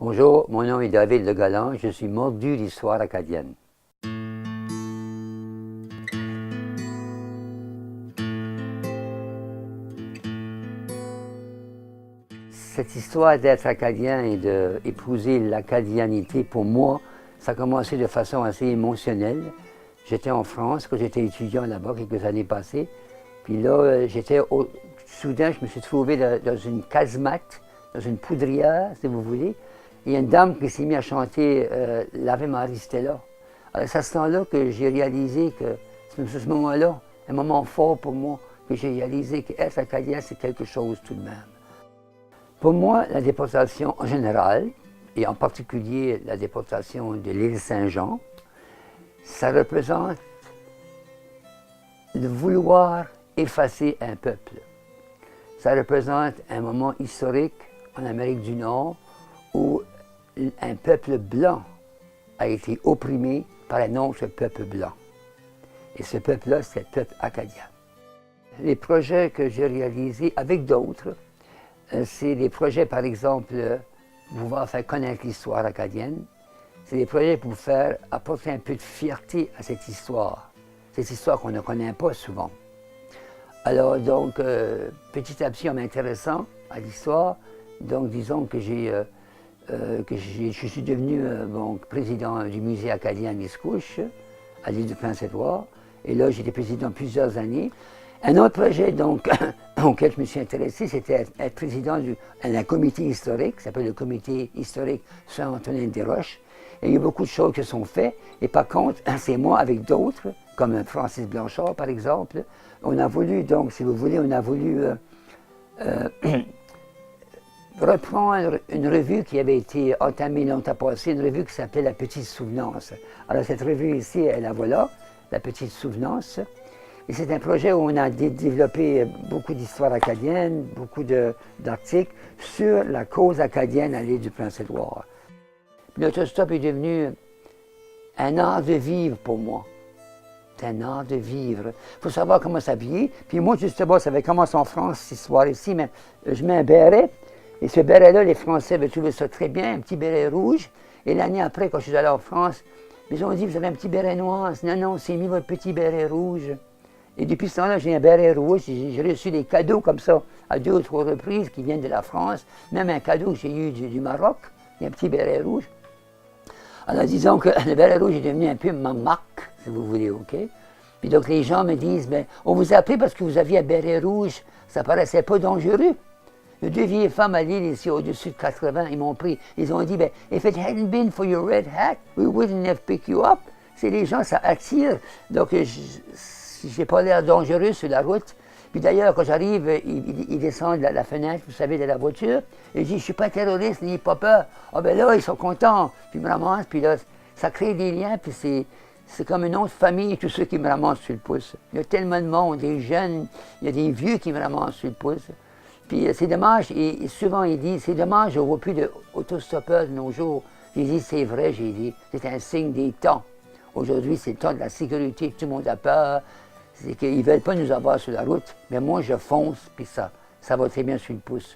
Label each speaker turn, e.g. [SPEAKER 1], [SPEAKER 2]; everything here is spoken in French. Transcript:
[SPEAKER 1] Bonjour, mon nom est David Legalant, je suis mordu d'histoire acadienne. Cette histoire d'être acadien et d'épouser l'acadianité, pour moi, ça a commencé de façon assez émotionnelle. J'étais en France quand j'étais étudiant là-bas quelques années passées. Puis là, soudain, je me suis trouvé dans une casemate, dans une poudrière, si vous voulez. Il y a une dame qui s'est mise à chanter l'Ave Marie Stella. Alors, c'est à ce temps-là que j'ai réalisé que, c'est ce moment-là, un moment fort pour moi, que j'ai réalisé qu'être acadien, c'est quelque chose tout de même. Pour moi, la déportation en général, et en particulier la déportation de l'île Saint-Jean, ça représente le vouloir effacer un peuple. Ça représente un moment historique en Amérique du Nord où un peuple blanc a été opprimé par un autre peuple blanc. Et ce peuple-là, c'est le peuple acadien. Les projets que j'ai réalisés avec d'autres, c'est des projets, par exemple, pour pouvoir faire connaître l'histoire acadienne. C'est des projets pour faire apporter un peu de fierté à cette histoire qu'on ne connaît pas souvent. Alors, donc, petit à petit, en m'intéressant à l'histoire, donc, disons que je suis devenu président du musée acadien à Miscouche, à l'île de Prince-Édouard. Et là, j'étais président plusieurs années. Un autre projet donc, auquel je me suis intéressé, c'était être président d'un comité historique, qui s'appelle le comité historique Saint-Antonin-des-Roches. Et il y a beaucoup de choses qui sont faites. Et par contre, c'est moi avec d'autres, comme Francis Blanchard par exemple, on a voulu, donc, si vous voulez, on a voulu reprendre une revue qui avait été entamée longtemps passée, une revue qui s'appelait La Petite Souvenance. Alors cette revue ici, la voilà, La Petite Souvenance. Et c'est un projet où on a développé beaucoup d'histoires acadiennes, beaucoup d'articles sur la cause acadienne à l'île du Prince-Édouard. L'autostop est devenu un art de vivre pour moi. C'est un art de vivre. Il faut savoir comment s'habiller. Puis moi, justement, ça avait commencé en France, cette histoire ici, mais je mets un béret. Et ce béret-là, les Français avaient trouvé ça très bien, un petit béret rouge. Et l'année après, quand je suis allé en France, ils ont dit, vous avez un petit béret noir. Non, non, c'est mis votre petit béret rouge. Et depuis ce temps-là, j'ai un béret rouge. J'ai reçu des cadeaux comme ça à 2 ou 3 reprises qui viennent de la France. Même un cadeau que j'ai eu du Maroc, un petit béret rouge. Alors disons que le béret rouge est devenu un peu ma marque, si vous voulez, OK? Puis donc les gens me disent, ben, on vous a appelé parce que vous aviez un béret rouge, ça paraissait pas dangereux. Les 2 vieilles femmes à l'île ici, au-dessus de 80, ils m'ont pris. Ils ont dit, ben, if it hadn't been for your red hat, we wouldn't have picked you up. C'est les gens, ça attire. Donc j'ai pas l'air dangereux sur la route. Puis d'ailleurs, quand j'arrive, ils descendent la fenêtre, vous savez, de la voiture, et je dis, je suis pas terroriste, n'ayez pas peur. Ah ben là, ils sont contents. Puis ils me ramassent, puis là, ça crée des liens, puis c'est comme une autre famille, tous ceux qui me ramassent sur le pouce. Il y a tellement de monde, des jeunes, il y a des vieux qui me ramassent sur le pouce. Puis c'est dommage, et souvent ils disent, c'est dommage, on ne voit plus d'autostoppeurs de nos jours. J'ai dit, c'est vrai, j'ai dit, c'est un signe des temps. Aujourd'hui, c'est le temps de la sécurité, tout le monde a peur. C'est qu'ils ne veulent pas nous avoir sur la route, mais moi je fonce, puis ça va très bien sur le pouce.